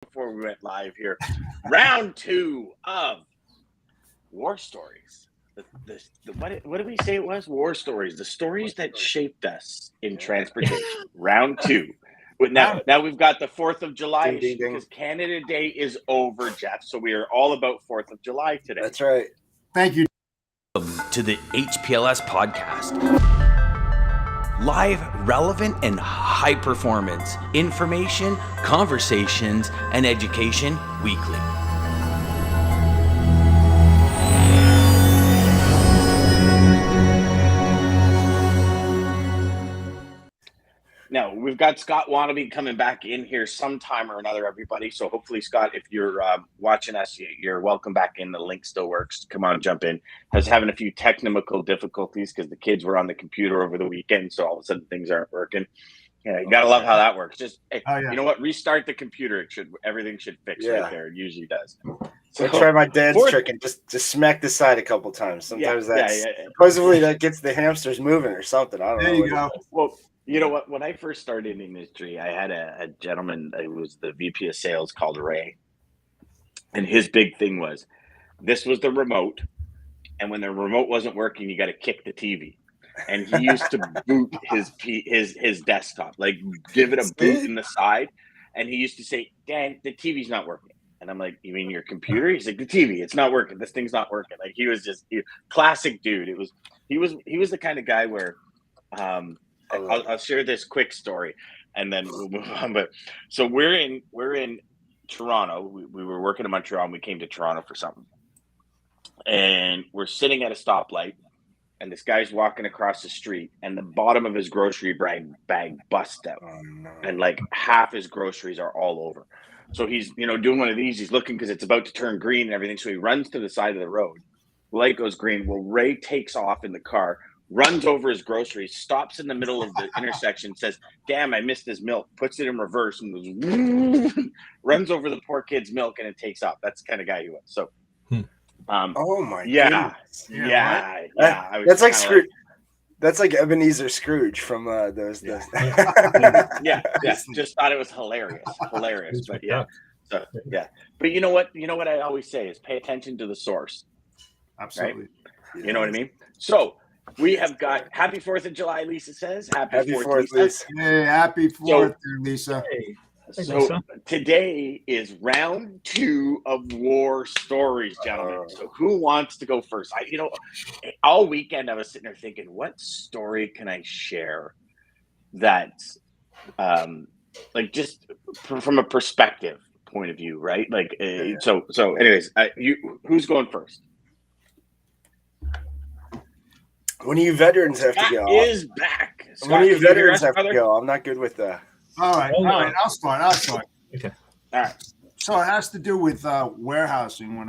before we went live here. Round two of War Stories. What did we say it was? War Stories. The stories that shaped us in transportation. Round two. Now we've got the 4th of July issue because Canada Day is over, Jeff. So we are all about 4th of July today. That's right. Thank you. To the HPLS podcast. Live, relevant, and high performance information, conversations, and education weekly. Now, we've got Scott Wannabe coming back in here sometime or another, everybody. So hopefully, Scott, if you're watching us, you're welcome back in. The link still works. Come on, jump in. I was having a few technical difficulties because the kids were on the computer over the weekend, so all of a sudden things aren't working. Yeah, you got to love how that works. Just, hey, You know what? Restart the computer. Everything should fix right there. It usually does. So I try my dad's trick and just smack the side a couple times. Sometimes supposedly that gets the hamsters moving or something. I don't know. There you go. Well, you know what? When I first started in the industry, I had a gentleman who was the VP of sales called Ray. And his big thing was, this was the remote. And when the remote wasn't working, you got to kick the TV. And he used to boot his desktop, like give it a boot in the side. And he used to say, Dan, the TV's not working. And I'm like, you mean your computer? He's like, the TV, it's not working. This thing's not working. Like he was just classic dude. He was the kind of guy where I'll share this quick story and then we'll move on. But so we're in Toronto. We were working in Montreal and we came to Toronto for something. And we're sitting at a stoplight and this guy's walking across the street and the bottom of his grocery bag busts out. Oh, no. And like half his groceries are all over. So he's, doing one of these. He's looking because it's about to turn green and everything. So he runs to the side of the road. Light goes green. Well, Ray takes off in the car, runs over his groceries, stops in the middle of the intersection, says, damn, I missed his milk, puts it in reverse and goes, runs over the poor kid's milk and it takes off. That's the kind of guy he was. So, oh my goodness. Yeah. That's like Scrooge. That's like Ebenezer Scrooge from those. Yeah. Just thought it was hilarious. But yeah. So, yeah. But you know what? You know what I always say is pay attention to the source. Absolutely. Right? You know what I mean? So, we have got Happy 4th of July, Lisa says. Happy 4th, Lisa. Hey, happy 4th, Lisa. Hey. So today is round 2 of War Stories, gentlemen. So who wants to go first? All weekend I was sitting there thinking, what story can I share that's just from a perspective point of view, right? So anyways, who's going first? One of you veterans have to go. Is back. Scott, one of you veterans have to go. I'm not good with that. All right. I'll start. Okay. All right. So it has to do with warehousing when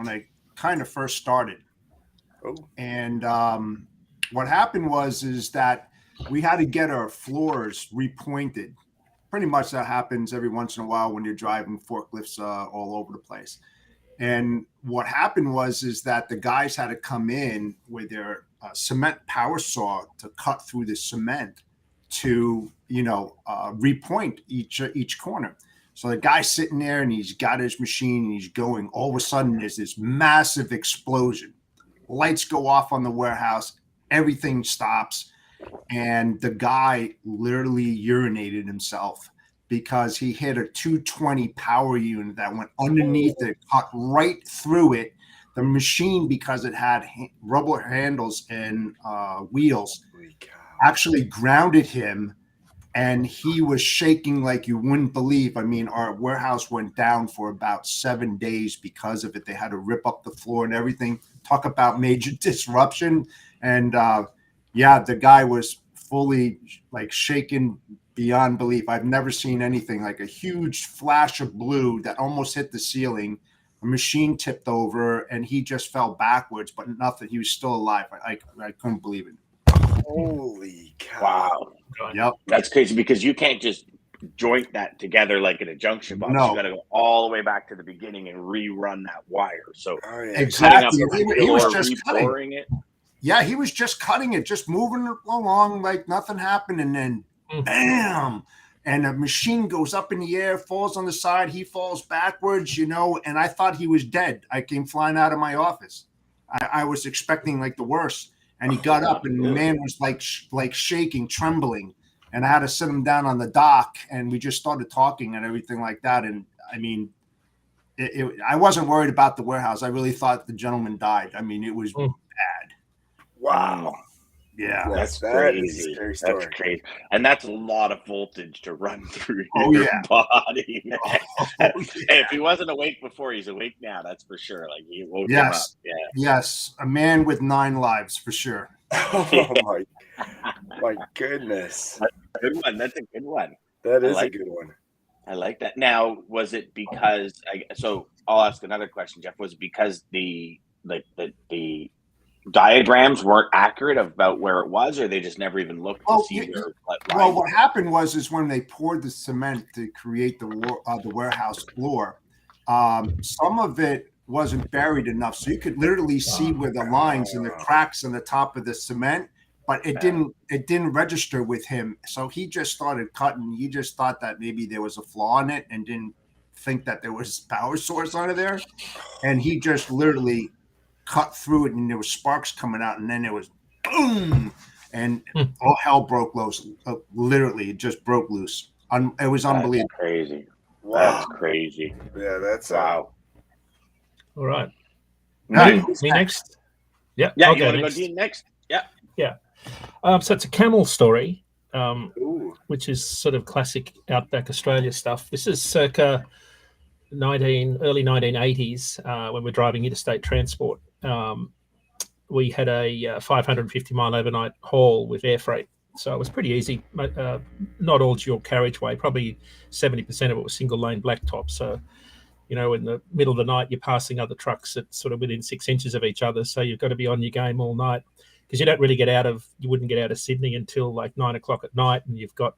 I kind of first started. Oh. And what happened is that we had to get our floors repointed. Pretty much that happens every once in a while when you're driving forklifts all over the place. And what happened is that the guys had to come in with their cement power saw to cut through the cement to repoint each corner. So the guy's sitting there and he's got his machine and he's going. All of a sudden there's this massive explosion. Lights go off on the warehouse, everything stops, and the guy literally urinated himself because he hit a 220 power unit that went underneath it, cut right through it. The machine, because it had rubber handles and wheels, actually grounded him, and he was shaking like you wouldn't believe. I mean, our warehouse went down for about 7 days because of it. They had to rip up the floor and everything. Talk about major disruption. And the guy was fully shaken beyond belief. I've never seen anything like a huge flash of blue that almost hit the ceiling. A machine tipped over and he just fell backwards, but nothing. He was still alive. I couldn't believe it. Holy cow. Wow. Yep. That's crazy because you can't just joint that together like in a junction box. No. You got to go all the way back to the beginning and rerun that wire. So exactly. He was just cutting it. Yeah, he was just cutting it, just moving along like nothing happened. And then bam, and a machine goes up in the air, falls on the side. He falls backwards, and I thought he was dead. I came flying out of my office. I was expecting like the worst, and he got up, and the man was like shaking, trembling, and I had to sit him down on the dock, and we just started talking and everything like that. And I mean, I wasn't worried about the warehouse. I really thought the gentleman died. I mean, it was bad. Wow. Yeah, that's crazy. That's crazy, and that's a lot of voltage to run through your body. If he wasn't awake before, he's awake now. That's for sure. Like he woke him up. Yeah. Yes, a man with 9 lives for sure. Oh my goodness! That's a good one. That's a good one. That is a good one. I like that. Now, was it because? So I'll ask another question, Jeff. Was it because the diagrams weren't accurate about where it was, or they just never even looked to see where? Well, what happened was when they poured the cement to create the warehouse floor, some of it wasn't buried enough, so you could literally see where the lines and the cracks on the top of the cement, but it didn't register with him. So he just started cutting. He just thought that maybe there was a flaw in it and didn't think that there was power source under there, and he just literally cut through it, and there was sparks coming out, and then there was boom, and all hell broke loose. Literally, it just broke loose. It was unbelievable. That's crazy. Wow. That's crazy. Yeah, that's wow. All right. Me next. Yeah. Yeah. You want to go Dean next? Yeah. Yeah. So it's a camel story, which is sort of classic outback Australia stuff. This is circa early 1980s when we're driving interstate transport. We had a 550-mile overnight haul with air freight. So it was pretty easy. Not all dual carriageway. Probably 70% of it was single lane blacktop. So, in the middle of the night, you're passing other trucks at sort of within 6 inches of each other. So you've got to be on your game all night because you wouldn't get out of Sydney until like 9 o'clock at night. And you've got,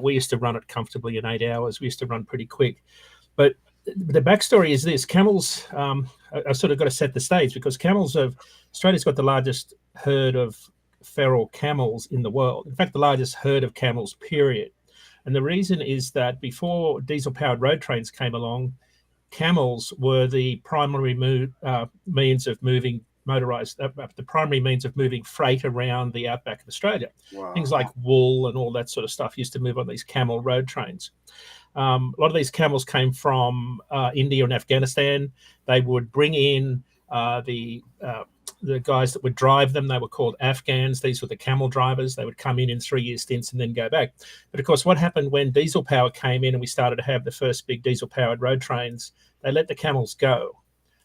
we used to run it comfortably in 8 hours. We used to run pretty quick. But the backstory is this: camels. I've sort of got to set the stage because Australia's got the largest herd of feral camels in the world. In fact, the largest herd of camels, period. And the reason is that before diesel-powered road trains came along, camels were the primary means of moving the primary means of moving freight around the outback of Australia. Wow. Things like wool and all that sort of stuff used to move on these camel road trains. A lot of these camels came from India and Afghanistan. They would bring in the guys that would drive them. They were called Afghans. These were the camel drivers. They would come in 3-year stints and then go back. But of course, what happened when diesel power came in and we started to have the first big diesel-powered road trains, they let the camels go.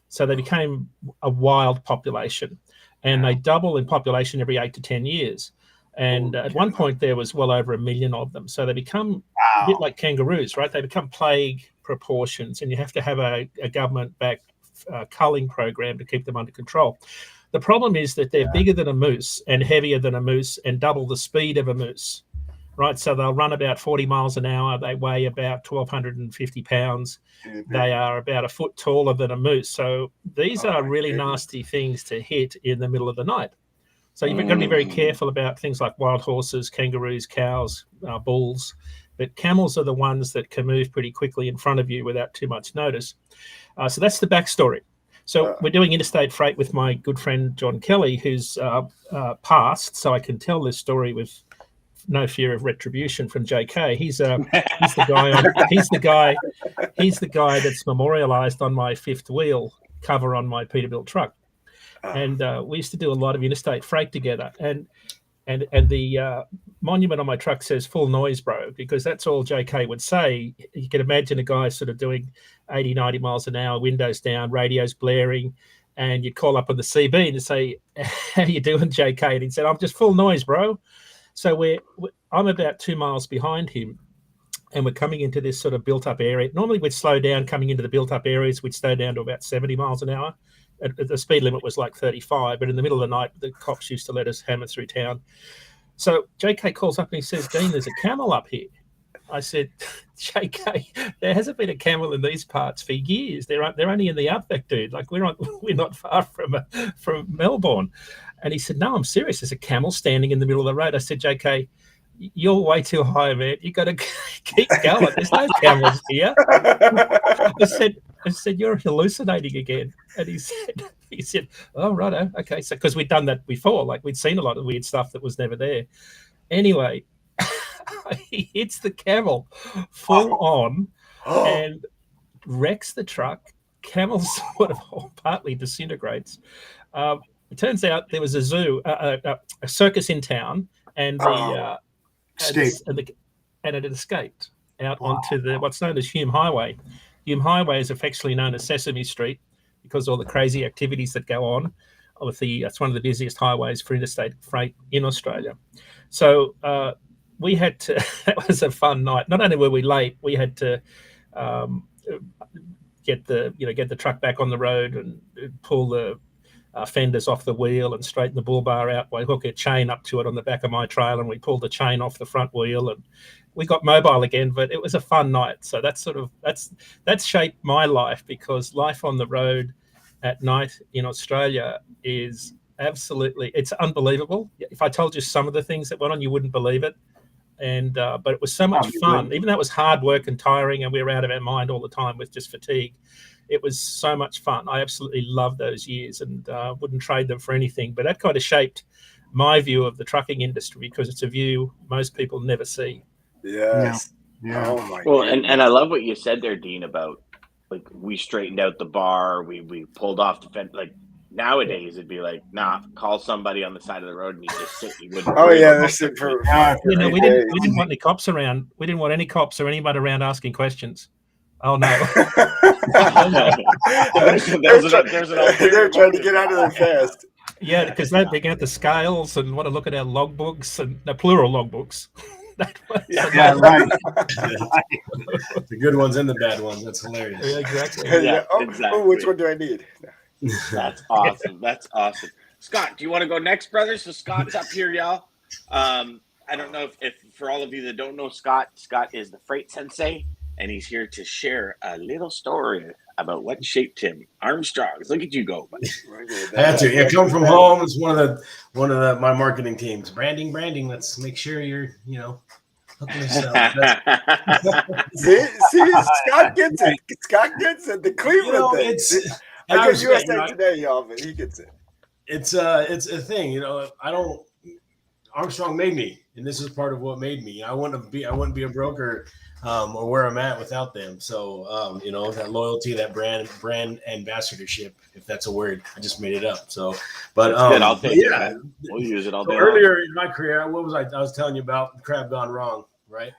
So they became a wild population, and they double in population every 8 to 10 years. And at one point, there was well over 1 million of them. So they become a bit like kangaroos, right? They become plague proportions, and you have to have a government-backed culling program to keep them under control. The problem is that they're bigger than a moose and heavier than a moose and double the speed of a moose, right? So they'll run about 40 miles an hour. They weigh about 1,250 pounds. Mm-hmm. They are about a foot taller than a moose. So these are really nasty things to hit in the middle of the night. So you've got to be very careful about things like wild horses, kangaroos, cows, bulls. But camels are the ones that can move pretty quickly in front of you without too much notice. So that's the backstory. So we're doing interstate freight with my good friend John Kelly, who's passed, so I can tell this story with no fear of retribution from JK. He's the guy that's memorialized on my fifth wheel cover on my Peterbilt truck. And we used to do a lot of interstate freight together. And the monument on my truck says "full noise, bro," because that's all JK would say. You can imagine a guy sort of doing 80, 90 miles an hour, windows down, radios blaring, and you'd call up on the CB and say, "How you doing, JK?" And he'd say, "I'm just full noise, bro." So I'm about 2 miles behind him, and we're coming into this sort of built-up area. Normally we'd slow down coming into the built-up areas. We'd slow down to about 70 miles an hour. The speed limit was like 35, but in the middle of the night, the cops used to let us hammer through town. So JK calls up and he says, "Dean, there's a camel up here." I said, "JK, there hasn't been a camel in these parts for years. They're only in the outback, dude. Like we're not far from Melbourne." And he said, "No, I'm serious. There's a camel standing in the middle of the road." I said, "JK, you're way too high, man. You got to keep going. There's no camels here. I said, you're hallucinating again. And he said, oh, righto. Okay. So, because we'd done that before, like we'd seen a lot of weird stuff that was never there. Anyway, he hits the camel full on and wrecks the truck. Camel sort of partly disintegrates. It turns out there was a zoo, a circus in town, and it had escaped out onto the what's known as Hume Highway. Hume Highway is affectionately known as Sesame Street because of all the crazy activities that go on. It's one of the busiest highways for interstate freight in Australia. So we had to. That was a fun night. Not only were we late, we had to get the truck back on the road and pull the fenders off the wheel and straighten the bull bar out. We hook a chain up to it on the back of my trailer, and we pulled the chain off the front wheel, and we got mobile again. But it was a fun night. So that's shaped my life, because life on the road at night in Australia is it's unbelievable. If I told you some of the things that went on, you wouldn't believe it. And but it was so much fun, even though it was hard work and tiring, and we were out of our mind all the time with just fatigue. It was so much fun. I absolutely loved those years, and wouldn't trade them for anything. But that kind of shaped my view of the trucking industry, because it's a view most people never see. Yes. Yeah. Oh my. Well, and I love what you said there, Dean, about like we straightened out the bar, we pulled off the fence. Like nowadays, it'd be like, nah, call somebody on the side of the road and you just sit. You wouldn't. Oh yeah, they're sitting for. We didn't want any cops around. We didn't want any cops or anybody around asking questions. Oh no. They're trying to get out of there fast. Yeah, because they get the scales and want to look at our logbooks, and the plural logbooks. Right. The good ones and the bad ones. That's hilarious. Yeah, exactly. Exactly. Oh, which one do I need? That's awesome. That's awesome. Scott, do you want to go next, brother? So Scott's up here, y'all. I don't know if for all of you that don't know Scott is the freight sensei, and he's here to share a little story about what shaped him. Armstrong's. Look at you go, buddy. I had to. Yeah, come from home. It's one of my marketing teams. Branding. Let's make sure you're, hooking yourself. See, Scott gets it. Scott gets it. The Cleveland thing. I guess USA Today, y'all, but he gets it. It's a thing, Armstrong made me, and this is part of what made me. I wouldn't be a broker or where I'm at without them. So that loyalty, that brand ambassadorship, if that's a word, I just made it up. So, but I'll take it. We'll use it all day. So earlier in my career, what was I was telling you about crab gone wrong, right?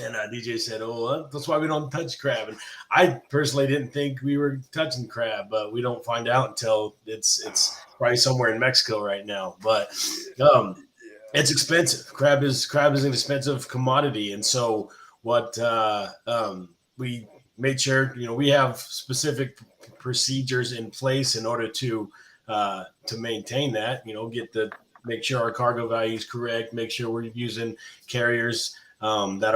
And DJ said, "Oh, that's why we don't touch crab." And I personally didn't think we were touching crab, but we don't find out until it's probably somewhere in Mexico right now. But it's expensive. Crab is an expensive commodity, and so what we made sure we have specific procedures in place in order to maintain that. Make sure our cargo value is correct. Make sure we're using carriers that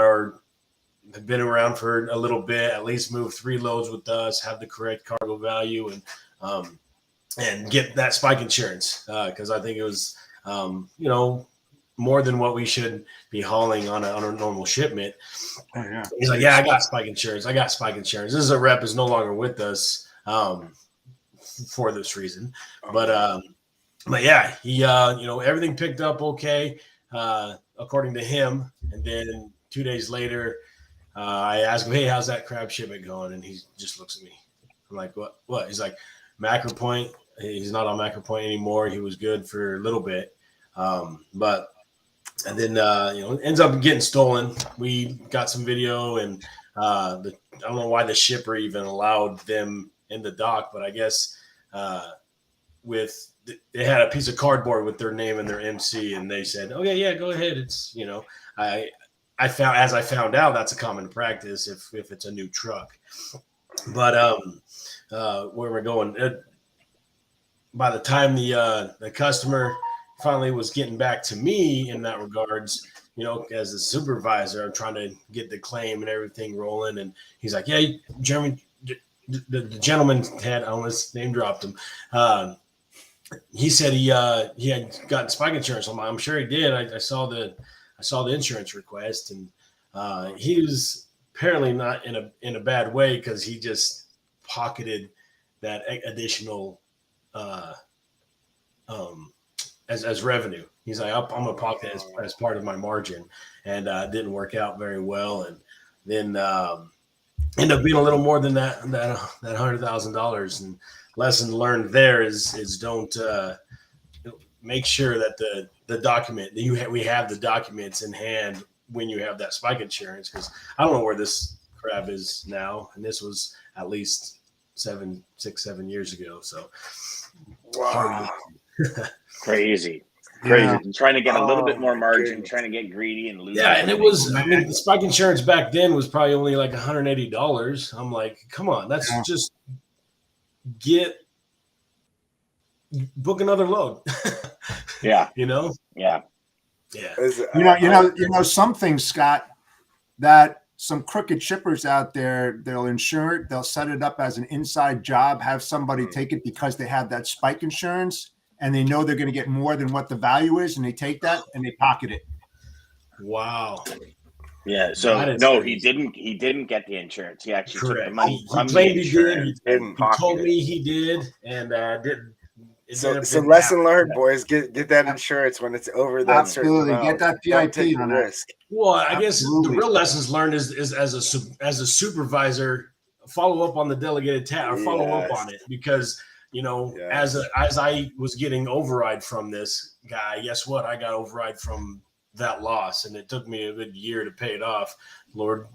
have been around for a little bit, at least move 3 loads with us, have the correct cargo value, and get that spike insurance, because I think it was more than what we should be hauling on a normal shipment. Oh, yeah. He's like, yeah, I got spike insurance. This is a rep is no longer with us for this reason, but yeah, he everything picked up okay. According to him, and then 2 days later, I asked him, "Hey, how's that crab shipment going?" And he just looks at me. I'm like, "What?" He's like, "Macro Point. He's not on Macro Point anymore. He was good for a little bit, but and then ends up getting stolen. We got some video, and I don't know why the shipper even allowed them in the dock, but I guess they had a piece of cardboard with their name and their MC, and they said, "Okay, yeah, go ahead." It's I found out that's a common practice if it's a new truck. But where we're going, by the time the customer finally was getting back to me in that regards, as the supervisor, I'm trying to get the claim and everything rolling, and he's like, "Yeah, Jeremy." The gentleman had, I almost name dropped him. He said he had gotten spike insurance. I'm sure he did. I saw the I saw the insurance request, and he was apparently not in a bad way, because he just pocketed that additional as revenue. He's like, I'm gonna pocket it as part of my margin, and it didn't work out very well, and then ended up being a little more than that $100,000. And lesson learned there is don't make sure that the document that we have the documents in hand when you have that spike insurance, because I don't know where this crab is now, and this was at least 7 years ago. So wow. Crazy. Yeah. Trying to get a little bit more margin, goodness. trying to get greedy and lose. Yeah, and it was, I mean, the spike insurance back then was probably only like $180. I'm like, come on, let's just book another load. Yeah. You know? Yeah. Yeah. You know, some things, Scott, that some crooked shippers out there, they'll insure it, they'll set it up as an inside job, have somebody take it because they have that spike insurance, and they know they're going to get more than what the value is, and they take that and they pocket it. Wow. Yeah. So no, he didn't get the insurance. He actually took the money from the insurance. He told me he did, and didn't. So lesson learned, boys. Get that insurance when it's over that Absolutely. certain amount. Get that Don't PIP take on the that. risk. Well, I guess the real lessons learned is as a supervisor, follow up on the delegated task, or follow up on it, because as I was getting override from this guy, guess what? I got override from that loss, and it took me a good year to pay it off. Lord,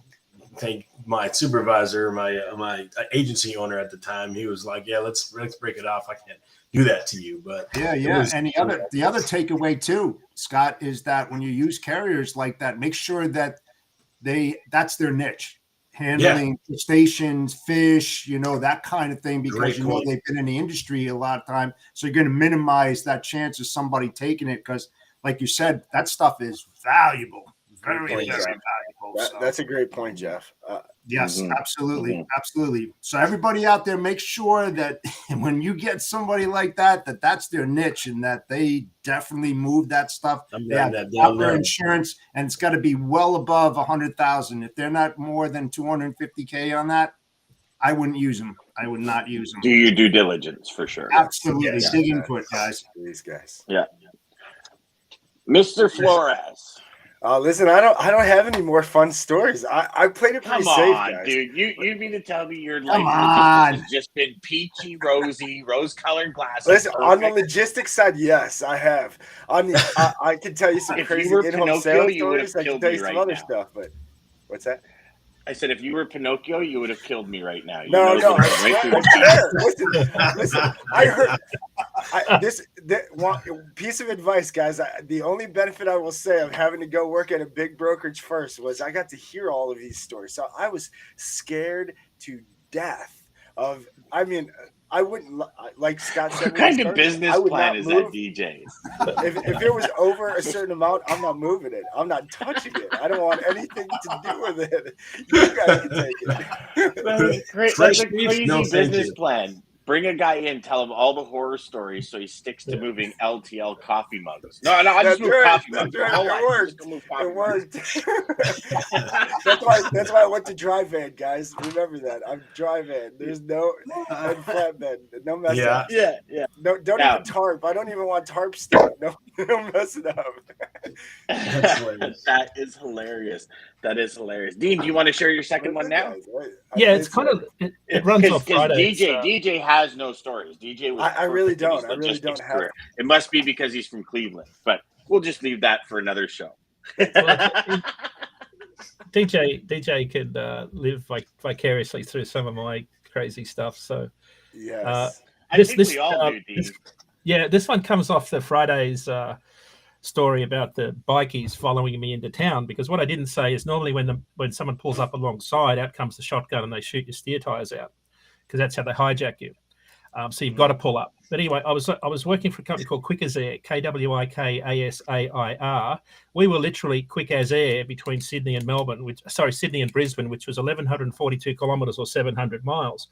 thank my supervisor, my agency owner at the time. He was like, "Yeah, let's break it off. I can't do that to you." But yeah. And the other takeaway too, Scott, is that when you use carriers like that, make sure that that's their niche, handling stations, fish, that kind of thing, because they've been in the industry a lot of time. So you're going to minimize that chance of somebody taking it, because, like you said, that stuff is valuable. Very valuable. That's a great point, Jeff. Yes, absolutely. Absolutely. So everybody out there, make sure that when you get somebody like that, that's their niche, and that they definitely move that stuff. They have proper insurance, and it's got to be well above 100,000. If they're not more than 250K on that, I wouldn't use them. I would not use them. Do your due diligence for sure. Absolutely. Dig input, guys. These guys. Yeah. Mr. Flores. Listen, I don't have any more fun stories. I played it pretty safe, guys. Dude. You mean to tell me your life has just been peachy, rose-colored glasses? Listen, on the logistics side, yes, I have. I can tell you some crazy in-home sales stories. I can tell you some other stuff, but what's that? I said, if you were Pinocchio, you would have killed me right now. No. Listen, I heard this piece of advice, guys. The only benefit I will say of having to go work at a big brokerage first was I got to hear all of these stories. So I was scared to death of. I mean, I wouldn't, like Scott said. What kind of business plan is that, DJ? If it was over a certain amount, I'm not moving it. I'm not touching it. I don't want anything to do with it. You guys can take it. That's a crazy business plan. Bring a guy in, tell him all the horror stories, so he sticks to moving LTL coffee mugs. No, I just move coffee mugs. It worked. That's why I went to dry van, guys. Remember that. I'm dry van. There's no flatbed. No mess up. Yeah. No, don't even tarp. I don't even want tarp stick. No mess it up. That is hilarious. Dean, do you want to share your second one now? Yeah, it's kind of it runs off Friday. DJ has no stories. DJ was I really don't. I really don't have it. It must be because he's from Cleveland, but we'll just leave that for another show. DJ could live vicariously through some of my crazy stuff. So yes, I think we all do, Dean. This one comes off the Friday's story about the bikies following me into town, because what I didn't say is normally when someone pulls up alongside, out comes the shotgun and they shoot your steer tires out, because that's how they hijack you. So you've got to pull up. But anyway, I was working for a company called Quick as Air, KWIKASAIR. We were literally quick as air between Sydney and Brisbane, which was 1,142 kilometres or 700 miles.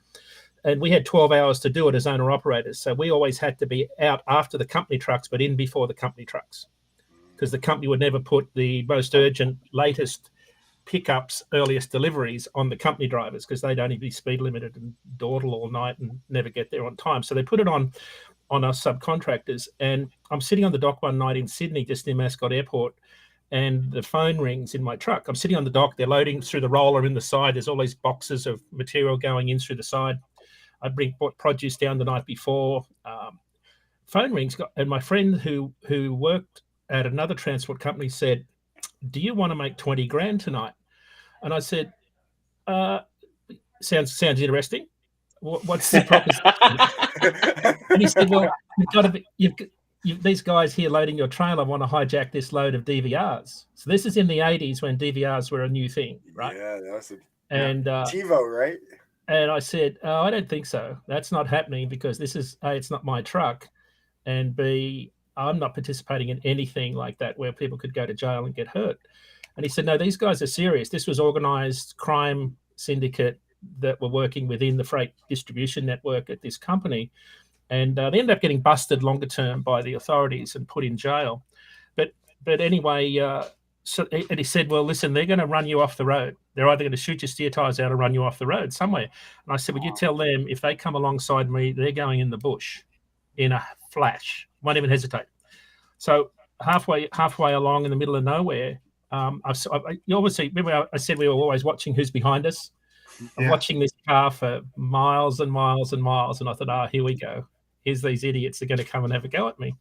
And we had 12 hours to do it as owner operators. So we always had to be out after the company trucks, but in before the company trucks, because the company would never put the most urgent, latest pickups, earliest deliveries on the company drivers because they'd only be speed limited and dawdle all night and never get there on time. So they put it on us subcontractors. And I'm sitting on the dock one night in Sydney, just near Mascot Airport, and the phone rings in my truck. I'm sitting on the dock. They're loading through the roller in the side. There's all these boxes of material going in through the side. I bought produce down the night before. Phone rings, and my friend who worked at another transport company said, "Do you want to make 20 grand tonight?" And I said, sounds interesting. What's the proposition? And he said, "Well, these guys here loading your trailer want to hijack this load of DVRs." So this is in the 80s when DVRs were a new thing, right? Yeah, that was TiVo, right? And I said, "Oh, I don't think so. That's not happening because this is A, it's not my truck, and B, I'm not participating in anything like that where people could go to jail and get hurt." And he said, "No, these guys are serious. This was organized crime syndicate that were working within the freight distribution network at this company. And they ended up getting busted longer term by the authorities and put in jail. But anyway, and he said, well, listen, they're going to run you off the road. They're either going to shoot your steer tires out or run you off the road somewhere." And I said, "Well, you tell them if they come alongside me, they're going in the bush in a flash. Won't even hesitate." So halfway along in the middle of nowhere, you obviously remember I said we were always watching who's behind us. I'm watching this car for miles and miles and miles, and I thought, here we go. Here's these idiots that are going to come and have a go at me.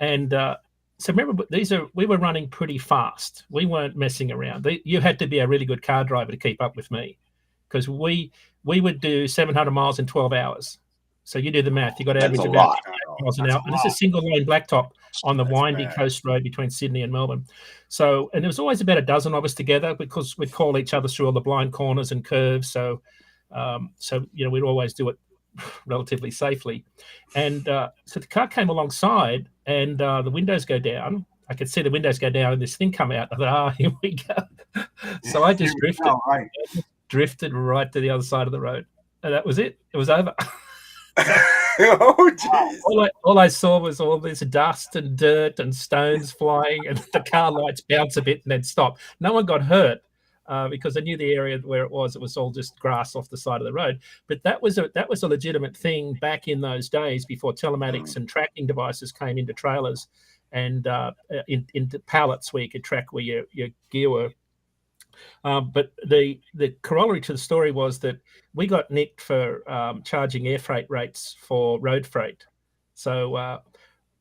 And so remember, we were running pretty fast. We weren't messing around. You had to be a really good car driver to keep up with me, because we would do 700 miles in 12 hours. So you do the math. You got to average about 8 miles an hour. And it's a single lane blacktop on the windy coast road between Sydney and Melbourne. So, and there was always about a dozen of us together because we'd call each other through all the blind corners and curves. So, we'd always do it relatively safely. And so the car came alongside, and the windows go down. I could see the windows go down, and this thing come out. I thought, here we go. So I just drifted right to the other side of the road, and that was it. It was over. Oh, geez. All I saw was all this dust and dirt and stones flying, and the car lights bounce a bit and then stop. No one got hurt because I knew the area where it was all just grass off the side of the road. But that was a legitimate thing back in those days before telematics and tracking devices came into trailers and into pallets where you could track where your gear were. But the corollary to the story was that we got nicked for charging air freight rates for road freight. So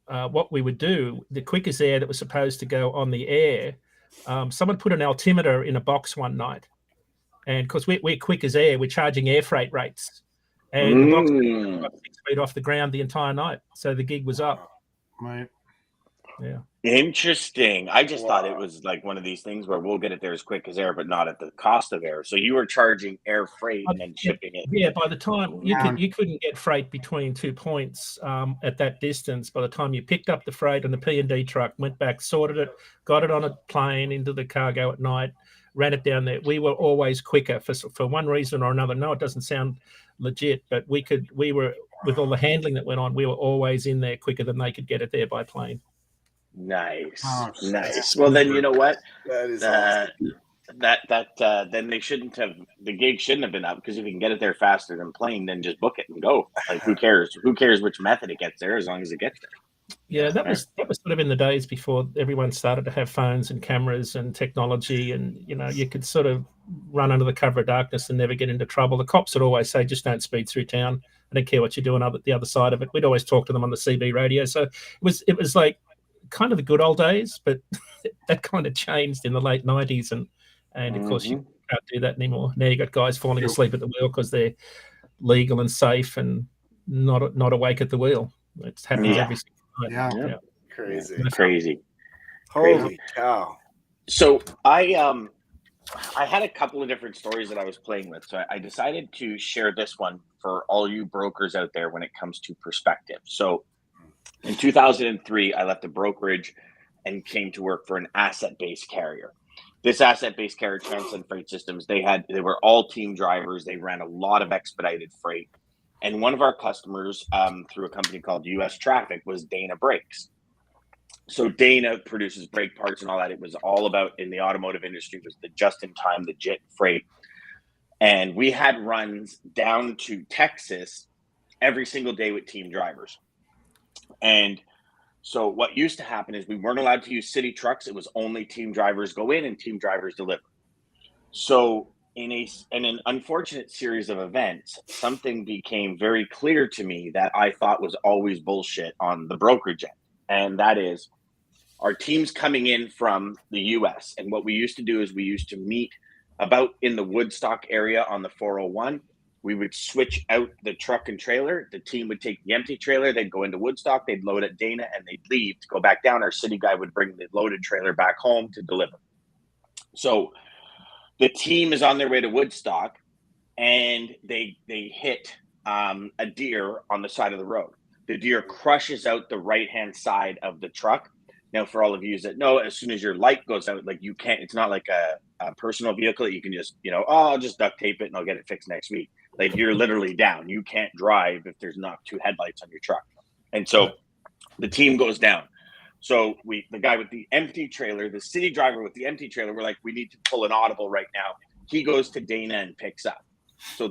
what we would do, the quickest air that was supposed to go on the air, someone put an altimeter in a box one night. And because we're quick as air, we're charging air freight rates. And the box was about 6 feet off the ground the entire night. So the gig was up. Right. Yeah. Interesting. I just thought it was like one of these things where we'll get it there as quick as air, but not at the cost of air. So you were charging air freight and then shipping it. Yeah, by the time you couldn't get freight between 2 points at that distance. By the time you picked up the freight on the P&D truck, went back, sorted it, got it on a plane into the cargo at night, ran it down there. We were always quicker for one reason or another. No, it doesn't sound legit, but we were, with all the handling that went on, we were always in there quicker than they could get it there by plane. Nice. Well, then you know what? That is awesome. Then the gig shouldn't have been up, because if you can get it there faster than plane, then just book it and go. Like, who cares? Who cares which method it gets there, as long as it gets there. Yeah, that was sort of in the days before everyone started to have phones and cameras and technology, and you could sort of run under the cover of darkness and never get into trouble. The cops would always say, just don't speed through town. I don't care what you're doing the other side of it. We'd always talk to them on the CB radio. So it was like kind of the good old days, but that kind of changed in the late 90s, and of course you can't do that anymore. Now you got guys falling asleep at the wheel because they're legal and safe and not awake at the wheel. It happens every single night. Yeah. Crazy. Holy cow. So I had a couple of different stories that I was playing with, so I decided to share this one for all you brokers out there when it comes to perspective. So in 2003, I left a brokerage and came to work for an asset-based carrier. This asset-based carrier, Transcend Freight Systems, they were all team drivers. They ran a lot of expedited freight. And one of our customers through a company called US Traffic was Dana Brakes. So Dana produces brake parts and all that. It was all about, in the automotive industry, was the just-in-time, legit freight. And we had runs down to Texas every single day with team drivers. And so what used to happen is we weren't allowed to use city trucks. It was only team drivers go in and team drivers deliver. So in an unfortunate series of events, something became very clear to me that I thought was always bullshit on the brokerage end. And that is, our teams coming in from the US. And what we used to do is we used to meet about in the Woodstock area on the 401. We would switch out the truck and trailer. The team would take the empty trailer. They'd go into Woodstock. They'd load at Dana and they'd leave to go back down. Our city guy would bring the loaded trailer back home to deliver. So the team is on their way to Woodstock and they hit a deer on the side of the road. The deer crushes out the right-hand side of the truck. Now, for all of you that know, as soon as your light goes out, like you can't, it's not like a personal vehicle that you can just, oh, I'll just duct tape it and I'll get it fixed next week. Like, you're literally down. You can't drive if there's not 2 headlights on your truck. And so the team goes down. So the guy with the empty trailer, the city driver with the empty trailer, we're like, we need to pull an audible right now. He goes to Dana and picks up. So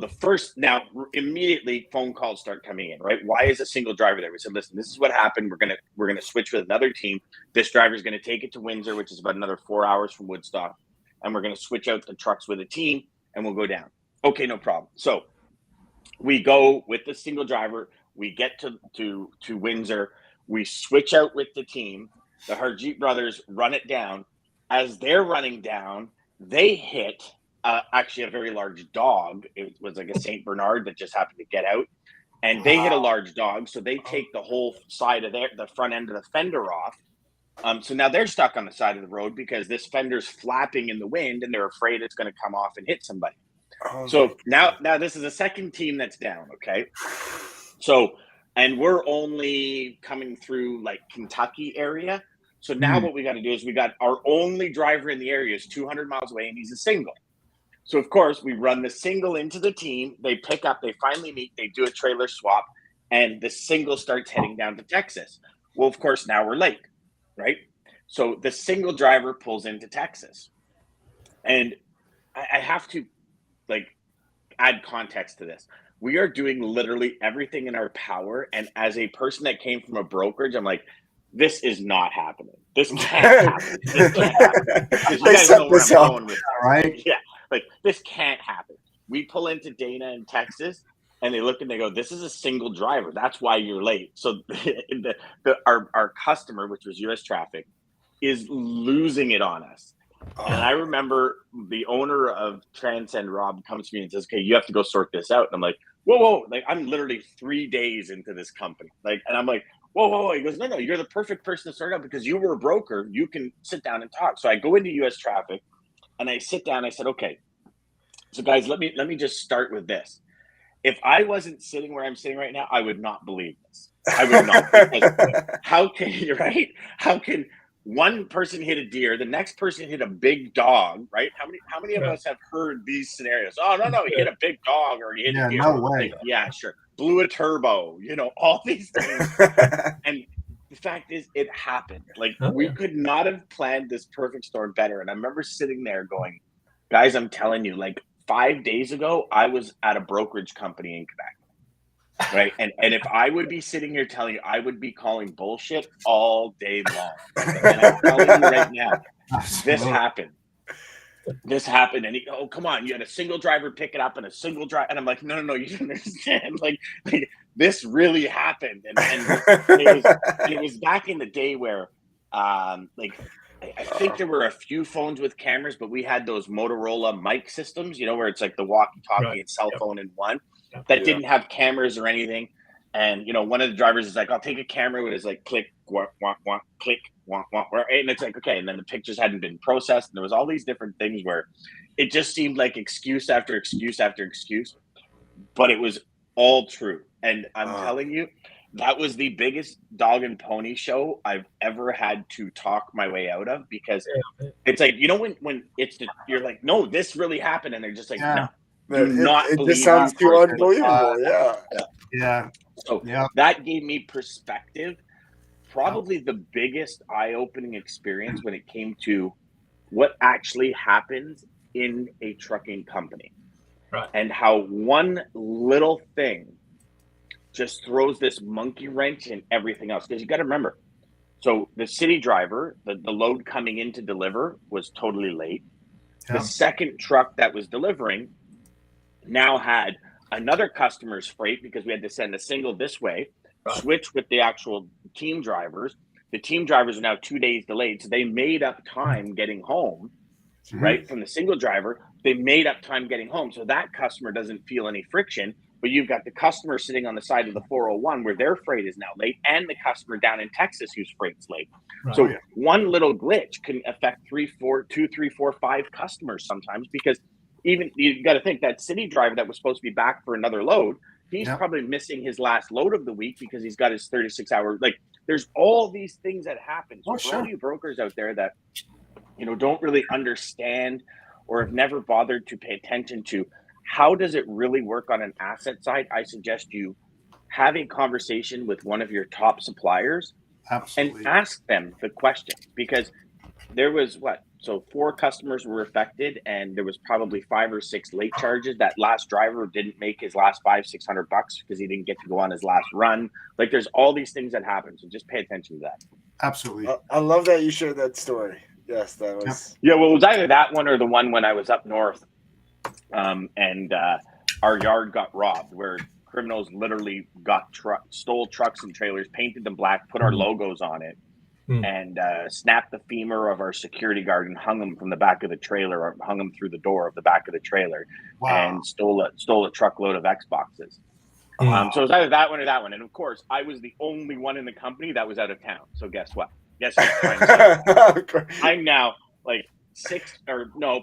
now immediately phone calls start coming in, right? Why is a single driver there? We said, listen, this is what happened. We're gonna switch with another team. This driver is gonna take it to Windsor, which is about another 4 hours from Woodstock, and we're gonna switch out the trucks with a team, and we'll go down. Okay, no problem. So we go with the single driver. We get to Windsor. We switch out with the team. The Harjeet brothers run it down. As they're running down, they hit actually a very large dog. It was like a Saint Bernard that just happened to get out, and they hit a large dog. So they take the whole side of the front end of the fender off. So now they're stuck on the side of the road because this fender's flapping in the wind, and they're afraid it's going to come off and hit somebody. So now this is a second team that's down. Okay, so and we're only coming through like Kentucky area. So now what we got to do is we got our only driver in the area is 200 miles away, and he's a single. So, of course, we run the single into the team. They pick up. They finally meet. They do a trailer swap. And the single starts heading down to Texas. Well, of course, now we're late, right? So the single driver pulls into Texas. And I have to, add context to this. We are doing literally everything in our power. And as a person that came from a brokerage, I'm like, this is not happening. This can't happen. This can't happen. You guys know where I'm going with this. Right? Yeah. This can't happen. We pull into Dana in Texas, and they look and they go, this is a single driver. That's why you're late. So our customer, which was U.S. Traffic, is losing it on us. And I remember the owner of Transcend, Rob, comes to me and says, okay, you have to go sort this out. And I'm like, whoa. Like, I'm literally 3 days into this company. And I'm like, whoa. He goes, no, you're the perfect person to start out because you were a broker. You can sit down and talk. So I go into U.S. Traffic. And I sit down, I said, okay, so guys, let me just start with this. If I wasn't sitting where I'm sitting right now, I would not believe this. I would not. Because how can one person hit a deer, the next person hit a big dog, right? How many of us have heard these scenarios? Oh, no, he hit a big dog or he hit a deer. No way. Yeah, sure. Blew a turbo, all these things. And the fact is, it happened. We could not have planned this perfect storm better. And I remember sitting there going, guys, I'm telling you, 5 days ago, I was at a brokerage company in Quebec, right? And if I would be sitting here telling you, I would be calling bullshit all day long. And I'm telling you right now, this happened. This happened, and oh, come on, you had a single driver pick it up and a single driver, and I'm like, no, you don't understand. This really happened, and it was back in the day where, I think there were a few phones with cameras, but we had those Motorola mic systems, where it's like the walkie-talkie and cell phone in one that didn't have cameras or anything. And one of the drivers is like, I'll take a camera with his click, wah, wah, wah, click, wah, wah, wah. And it's like, okay. And then the pictures hadn't been processed. And there was all these different things where it just seemed like excuse after excuse after excuse, but it was all true. And I'm telling you, that was the biggest dog and pony show I've ever had to talk my way out of, because it's like, when you're like, no, this really happened. And they're just like, no. It just sounds too unbelievable. Yeah. So that gave me perspective probably the biggest eye-opening experience when it came to what actually happens in a trucking company. Right. And how one little thing just throws this monkey wrench in everything else. Because you got to remember, so the city driver, the load coming in to deliver was totally late. Yeah. The second truck that was delivering now had another customer's freight because we had to send a single this way, Right. switch with the actual team drivers. The team drivers are now 2 days delayed. So they made up time getting home, right? From the single driver, they made up time getting home. So that customer doesn't feel any friction, but you've got the customer sitting on the side of the 401 where their freight is now late, and the customer down in Texas whose freight's late. Right. So one little glitch can affect 2, 3, 4, 5 customers sometimes, because even you got to think that city driver that was supposed to be back for another load, he's probably missing his last load of the week because he's got his 36-hour. Like, there's all these things that happen. So for all you brokers out there that, you know, don't really understand or have never bothered to pay attention to how does it really work on an asset side, I suggest you have a conversation with one of your top suppliers. Absolutely. And ask them the question, because there was 4 customers were affected, and there was probably 5 or 6 late charges. That last driver didn't make his last $500-600 because he didn't get to go on his last run. Like, there's all these things that happen, so just pay attention to that. Absolutely. I love that you shared that story. Yes, that was. Yeah, well, it was either that one or the one when I was up north, and our yard got robbed, where criminals literally stole trucks and trailers, painted them black, put our logos on it, and snapped the femur of our security guard and hung him from the back of the trailer, or hung him through the door of the back of the trailer, and stole a truckload of Xboxes. So it was either that one or that one. And of course, I was the only one in the company that was out of town. So guess what? I'm now like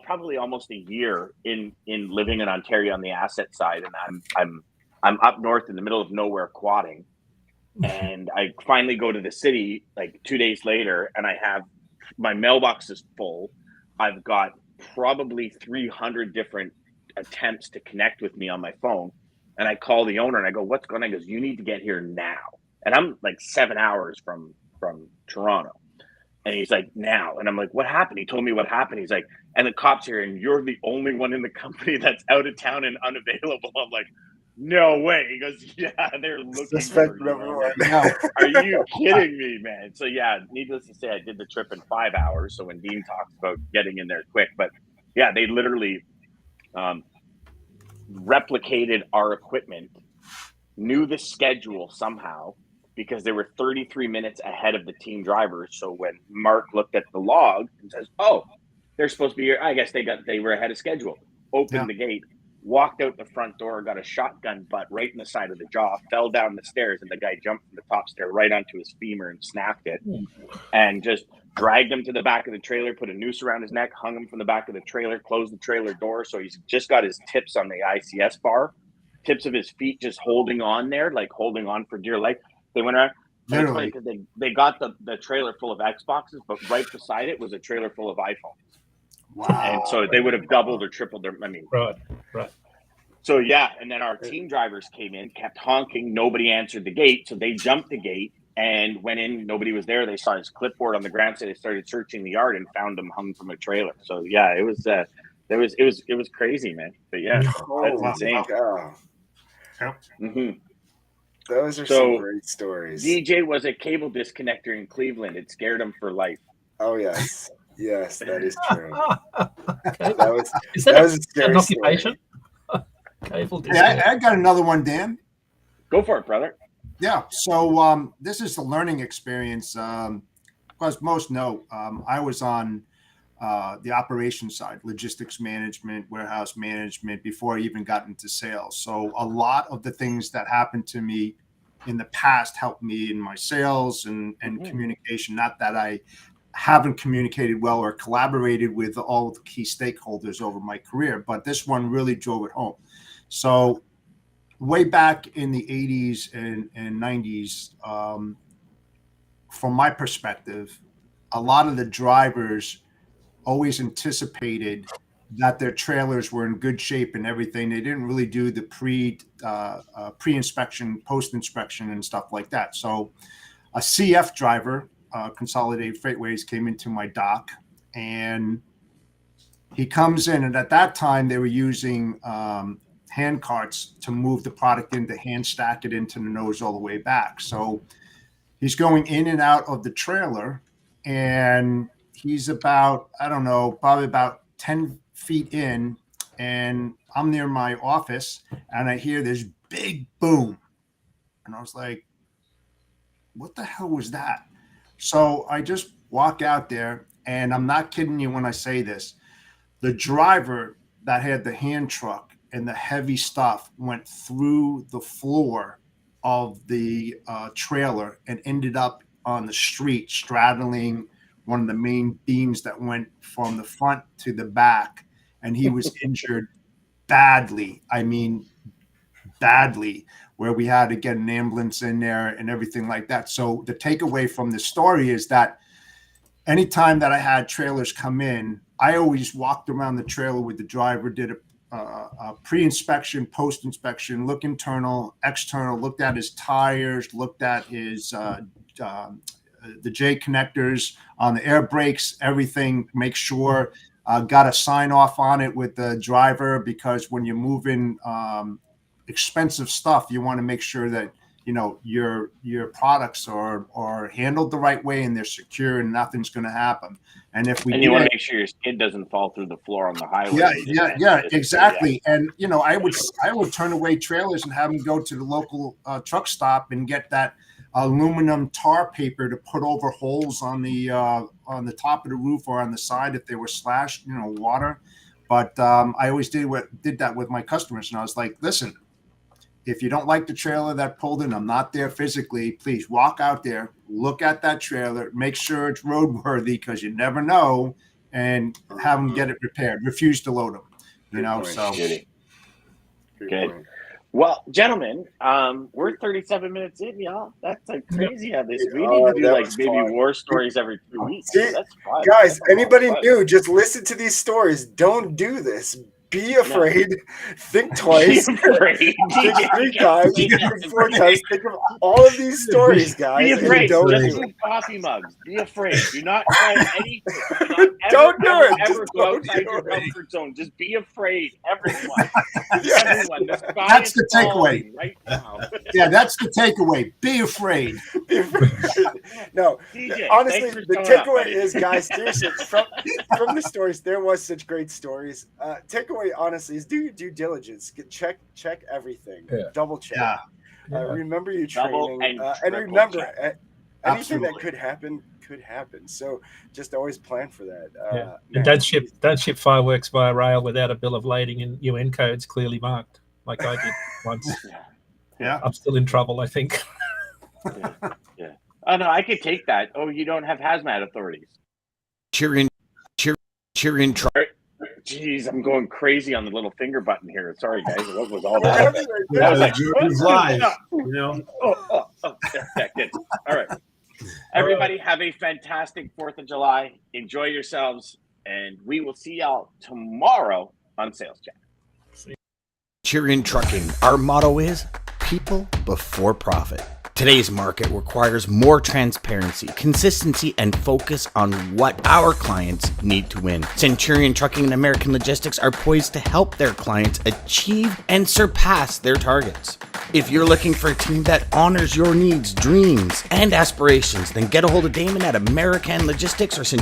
probably almost a year in living in Ontario on the asset side, and I'm up north in the middle of nowhere quadding, and I finally go to the city like 2 days later, and I have my mailbox is full. I've got probably 300 different attempts to connect with me on my phone, and I call the owner and I go, "What's going on?" He goes, "You need to get here now." And I'm like 7 hours from Toronto. And he's like, "Now." And I'm like, "What happened?" He told me what happened. He's like, "And the cops here, and you're the only one in the company that's out of town and unavailable." I'm like, "No way." He goes, "Yeah, they're looking for you." Are you kidding me, man? So yeah, needless to say, I did the trip in 5 hours. So when Dean talks about getting in there quick, but yeah, they literally replicated our equipment, knew the schedule somehow, because they were 33 minutes ahead of the team drivers. So when Mark looked at the log and says, "Oh, they're supposed to be here," I guess they were ahead of schedule. Opened the gate, walked out the front door, got a shotgun butt right in the side of the jaw, fell down the stairs, and the guy jumped from the top stair right onto his femur and snapped it, and just dragged him to the back of the trailer, put a noose around his neck, hung him from the back of the trailer, closed the trailer door. So he's just got his tips on the ICS bar, tips of his feet just holding on there, like holding on for dear life. They went around. It's funny because they got the trailer full of Xboxes, but right beside it was a trailer full of iPhones. Wow. And so they would have doubled or tripled their, Right. So yeah, and then our team drivers came in, kept honking. Nobody answered the gate, so they jumped the gate and went in. Nobody was there. They saw his clipboard on the ground, so they started searching the yard and found him hung from a trailer. So yeah, it was crazy, man. But yeah, that's insane. Those are some great stories. DJ was a cable disconnector in Cleveland. It scared him for life. Oh yes, yes, that is true. Okay. That was a scary an occupation? Cable Yeah, I got another one, Dan. Go for it, brother. Yeah. So this is the learning experience. As most know, I was on the operations side, logistics management, warehouse management, before I even got into sales. So a lot of the things that happened to me in the past helped me in my sales and communication. Not that I haven't communicated well or collaborated with all of the key stakeholders over my career, but this one really drove it home. So way back in the 80s and 90s, from my perspective, a lot of the drivers always anticipated that their trailers were in good shape and everything. They didn't really do the pre-inspection, post-inspection and stuff like that. So a CF driver, Consolidated Freightways, came into my dock, and he comes in, and at that time they were using hand carts to move the product in, to hand stack it into the nose all the way back. So he's going in and out of the trailer, and he's about, I don't know, probably about 10 feet in, and I'm near my office, and I hear this big boom. And I was like, what the hell was that? So I just walk out there, and I'm not kidding you when I say this. The driver that had the hand truck and the heavy stuff went through the floor of the trailer and ended up on the street, straddling one of the main beams that went from the front to the back. And he was injured badly. I mean, badly, where we had to get an ambulance in there and everything like that. So the takeaway from this story is that anytime that I had trailers come in, I always walked around the trailer with the driver, did a pre-inspection, post-inspection, look internal, external, looked at his tires, looked at his the J connectors on the air brakes, everything, make sure, got a sign off on it with the driver, because when you're moving expensive stuff, you want to make sure that, you know, your products are handled the right way and they're secure and nothing's going to happen. And if we, and you want to make sure your skid doesn't fall through the floor on the highway. Yeah, exactly. Yeah. And you know, I would turn away trailers and have them go to the local truck stop and get that aluminum tar paper to put over holes on the top of the roof or on the side if they were slashed, you know, water. But I always did that with my customers, and I was like, listen, if you don't like the trailer that pulled in, I'm not there physically, please walk out there, look at that trailer, make sure it's roadworthy, because you never know, and have them get it repaired. Refuse to load them, you know. So good. Well, gentlemen, we're 37 minutes in, y'all. That's like crazy how this. We need to do like maybe war stories every 2 weeks. See, that's fun. Guys, anybody new, just listen to these stories. Don't do this. Be afraid. No. Think twice. Be afraid. Think 3 times. Think 4 times. Think of all of these stories, guys. Be afraid. Just with coffee mugs. Be afraid. Do not try anything. Don't do it. Ever go outside your comfort zone. Just be afraid. Everyone. Everyone. That's the takeaway. Right now. Yeah, that's the takeaway. Be afraid. Be afraid. No, DJ, honestly, the takeaway is, guys, seriously, from the stories, there was such great stories. Takeaway, honestly, is do your due diligence. Check everything. Yeah. Double check. Yeah. Remember your training, and remember anything that could happen. So just always plan for that. And don't ship fireworks via rail without a bill of lading and UN codes clearly marked, like I did once. Yeah, I'm still in trouble, I think. Yeah. Oh no, I could take that. Oh, you don't have hazmat authorities. Cheering truck. Jeez, I'm going crazy on the little finger button here. Sorry, guys. What was all that? That was like live, you know. Yeah, good. All right. Everybody have a fantastic 4th of July. Enjoy yourselves, and we will see y'all tomorrow on Sales Chat. Centurion Trucking. Our motto is people before profit. Today's market requires more transparency, consistency, and focus on what our clients need to win. Centurion Trucking and American Logistics are poised to help their clients achieve and surpass their targets. If you're looking for a team that honors your needs, dreams, and aspirations, then get a hold of Daman at American Logistics or Centurion